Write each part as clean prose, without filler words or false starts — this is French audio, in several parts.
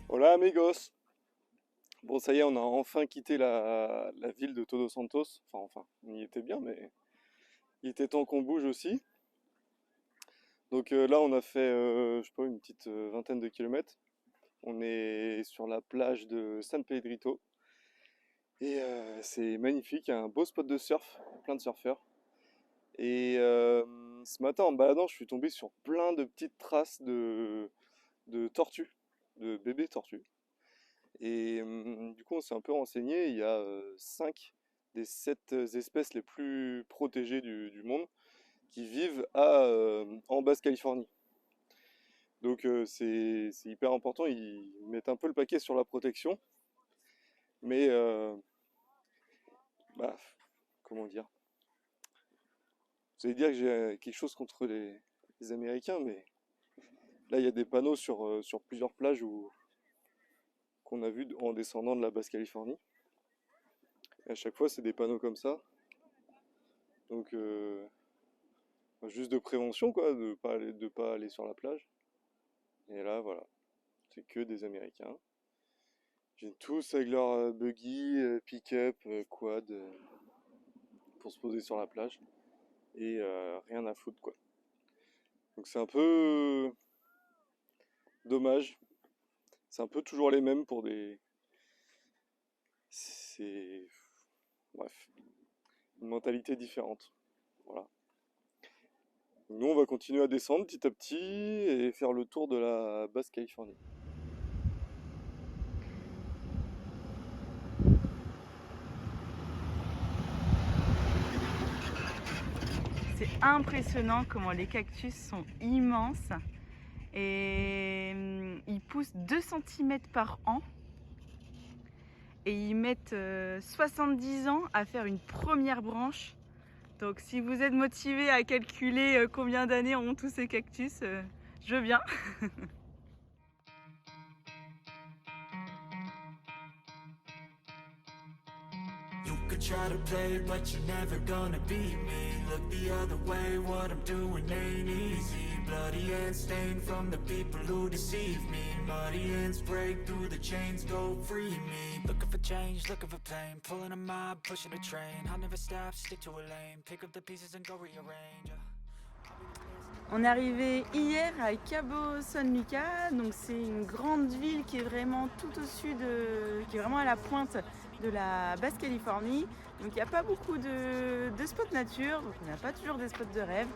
Hola amigos. Bon ça y est, on a enfin quitté la ville de Todos Santos. Enfin, on y était bien, mais il était temps qu'on bouge aussi. Donc là on a fait, je sais pas, une petite vingtaine de kilomètres. On est sur la plage de San Pedrito. Et c'est magnifique, il y a un beau spot de surf, plein de surfeurs. Et ce matin en me baladant, je suis tombé sur plein de petites traces de tortues, de bébés tortues. Et du coup, on s'est un peu renseigné. Il y a 5 des 7 espèces les plus protégées du monde qui vivent en Basse-Californie. Donc c'est hyper important. Ils mettent un peu le paquet sur la protection. Mais, bah, comment dire? Vous allez dire que j'ai quelque chose contre les Américains, mais là, il y a des panneaux sur plusieurs plages qu'on a vus en descendant de la Basse-Californie. Et à chaque fois, c'est des panneaux comme ça. Donc, juste de prévention, quoi, de pas aller sur la plage. Et là, voilà, c'est que des Américains. Ils viennent tous avec leur buggy, pick-up, quad, pour se poser sur la plage. Et rien à foutre, quoi. Donc c'est un peu dommage. C'est un peu toujours les mêmes pour des... C'est... Bref, une mentalité différente. Voilà. Nous, on va continuer à descendre petit à petit et faire le tour de la Basse-Californie. C'est impressionnant comment les cactus sont immenses et ils poussent 2 cm par an et ils mettent 70 ans à faire une première branche. Donc si vous êtes motivé à calculer combien d'années ont tous ces cactus, je veux bien. Try to play, but you're never gonna beat me. Look the other way, what I'm doing ain't easy. Bloody hands stained from the people who deceive me. Muddy hands break through the chains, go free me. Looking for change, looking for pain. Pulling a mob, pushing a train. I'll never stop, stick to a lane. Pick up the pieces and go rearrange. On est arrivé hier à Cabo San Lucas, donc c'est une grande ville qui est vraiment tout au sud, qui est vraiment à la pointe de la Basse-Californie. Donc il n'y a pas beaucoup de spots nature, donc on n'a pas toujours des spots de rêve.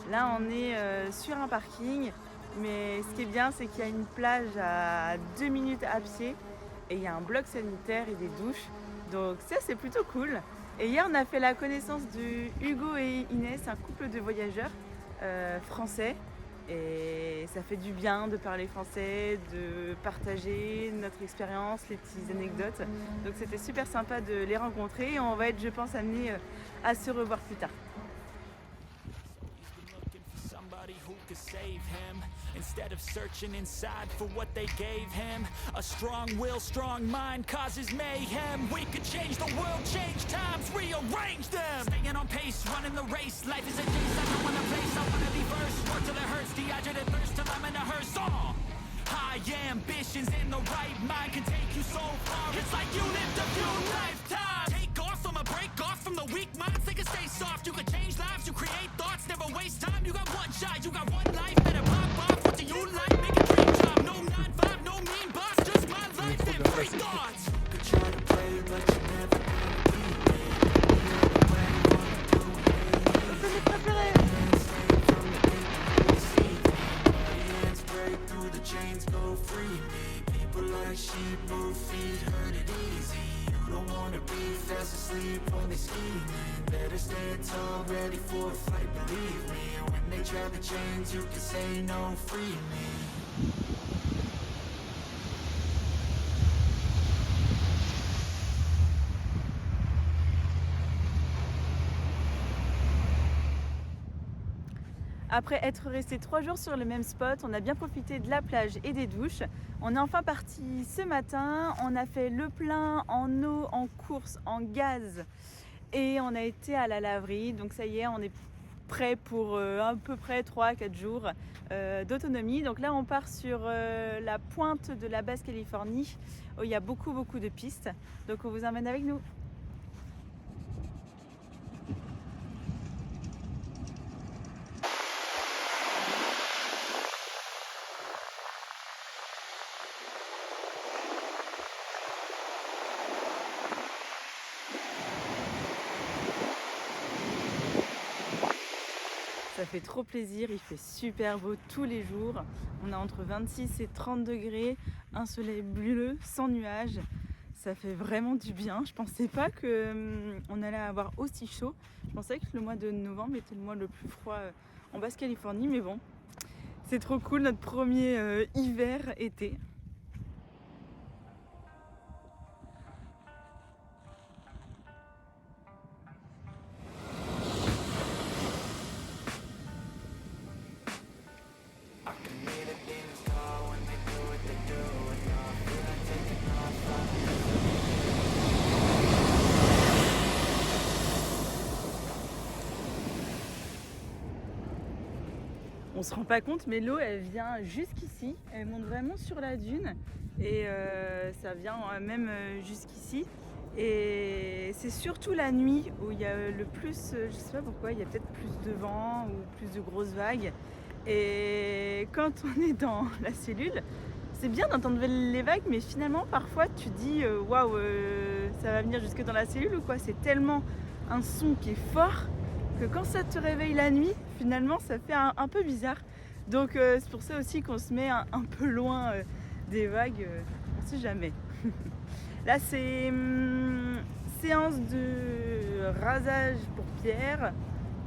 Là on est sur un parking, mais ce qui est bien c'est qu'il y a une plage à 2 minutes à pied et il y a un bloc sanitaire et des douches. Donc ça c'est plutôt cool. Et hier on a fait la connaissance de Hugo et Inès, un couple de voyageurs français, et ça fait du bien de parler français, de partager notre expérience, les petites anecdotes. Donc c'était super sympa de les rencontrer et on va être, je pense, amenés à se revoir plus tard. Instead of searching inside for what they gave him, a strong will, strong mind causes mayhem. We could change the world, change times, rearrange them. Staying on pace, running the race. Life is a chase, I don't wanna place, I wanna be first. Work till it hurts, dehydrated thirst till I'm in a hearse. High ambitions in the right mind can take you so far. It's like you lived a few lifetimes. Take off from a break off from the weak minds. They can stay soft, you can change lives, you create thoughts, never waste time. You got one shot, you got one life, better pop off. What do you like? Make a dream job. No 9-5, no mean boss, just my life and free thoughts. Could try to play, but you never gonna beat me. Chains go free me. People like sheep move feet, hurt it easy. You don't wanna be fast asleep when they scheming. Better stand tall, ready for a fight, believe me. When they try the chains, you can say no, free me. Après être resté 3 jours sur le même spot, on a bien profité de la plage et des douches. On est enfin parti ce matin, on a fait le plein en eau, en course, en gaz et on a été à la laverie. Donc ça y est, on est prêt pour à peu près 3-4 jours d'autonomie. Donc là on part sur la pointe de la Basse-Californie où il y a beaucoup de pistes. Donc on vous emmène avec nous. Ça fait trop plaisir, il fait super beau tous les jours. On a entre 26 et 30 degrés, un soleil bleu, sans nuages. Ça fait vraiment du bien. Je pensais pas qu'on allait avoir aussi chaud. Je pensais que le mois de novembre était le mois le plus froid en Basse-Californie, mais bon, c'est trop cool, notre premier hiver-été. On se rend pas compte, mais l'eau elle vient jusqu'ici, elle monte vraiment sur la dune et ça vient même jusqu'ici. Et c'est surtout la nuit où il y a le plus, je sais pas pourquoi, il y a peut-être plus de vent ou plus de grosses vagues. Et quand on est dans la cellule, c'est bien d'entendre les vagues, mais finalement parfois tu dis waouh, ça va venir jusque dans la cellule ou quoi. C'est tellement un son qui est fort que quand ça te réveille la nuit, finalement ça fait un peu bizarre. Donc c'est pour ça aussi qu'on se met un peu loin des vagues, on sait jamais. Là c'est séance de rasage pour Pierre,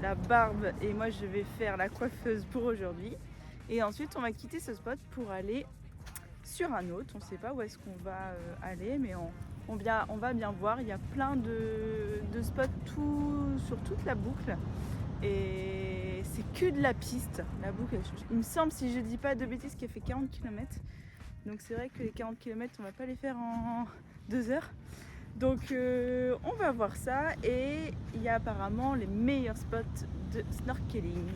la barbe, et moi je vais faire la coiffeuse pour aujourd'hui. Et ensuite on va quitter ce spot pour aller sur un autre. On ne sait pas où est-ce qu'on va aller, mais on va bien voir. Il y a plein de spots sur toute la boucle. Et c'est que de la piste, la boucle. Il me semble, si je dis pas de bêtises, qu'elle fait 40 km. Donc c'est vrai que les 40 km, on va pas les faire en 2 heures. Donc on va voir ça. Et il y a apparemment les meilleurs spots de snorkeling.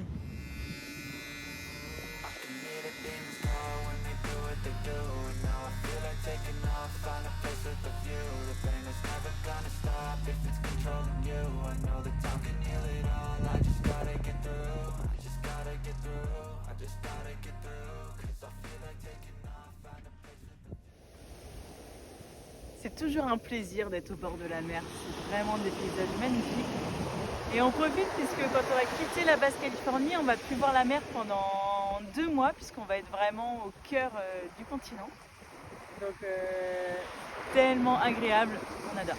C'est toujours un plaisir d'être au bord de la mer, c'est vraiment des paysages magnifiques. Et on profite puisque quand on va quitter la Basse-Californie, on va plus voir la mer pendant 2 mois puisqu'on va être vraiment au cœur du continent. Donc tellement agréable, on adore.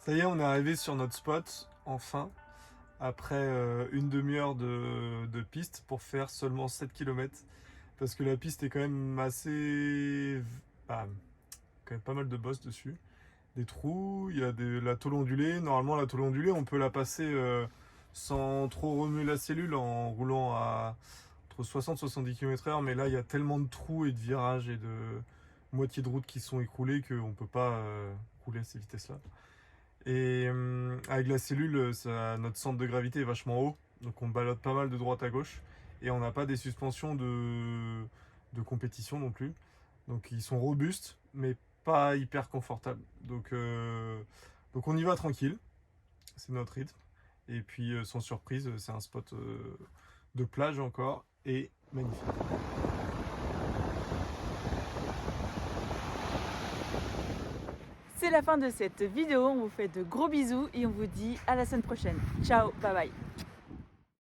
Ça y est, on est arrivé sur notre spot, enfin, après une demi-heure de piste pour faire seulement 7 km. Parce que la piste est quand même assez... quand même pas mal de bosses dessus. Des trous, il y a la tôle ondulée. Normalement, la tôle ondulée, on peut la passer sans trop remuer la cellule en roulant à entre 60 et 70 km/h. Mais là, il y a tellement de trous et de virages et de moitié de route qui sont écroulés qu'on ne peut pas rouler à ces vitesses-là. Et avec la cellule, notre centre de gravité est vachement haut, donc on ballotte pas mal de droite à gauche, et on n'a pas des suspensions de compétition non plus. Donc ils sont robustes, mais pas hyper confortables. Donc on y va tranquille, c'est notre rythme. Et puis sans surprise, c'est un spot de plage encore, et magnifique. C'est la fin de cette vidéo, on vous fait de gros bisous et on vous dit à la semaine prochaine. Ciao, bye bye.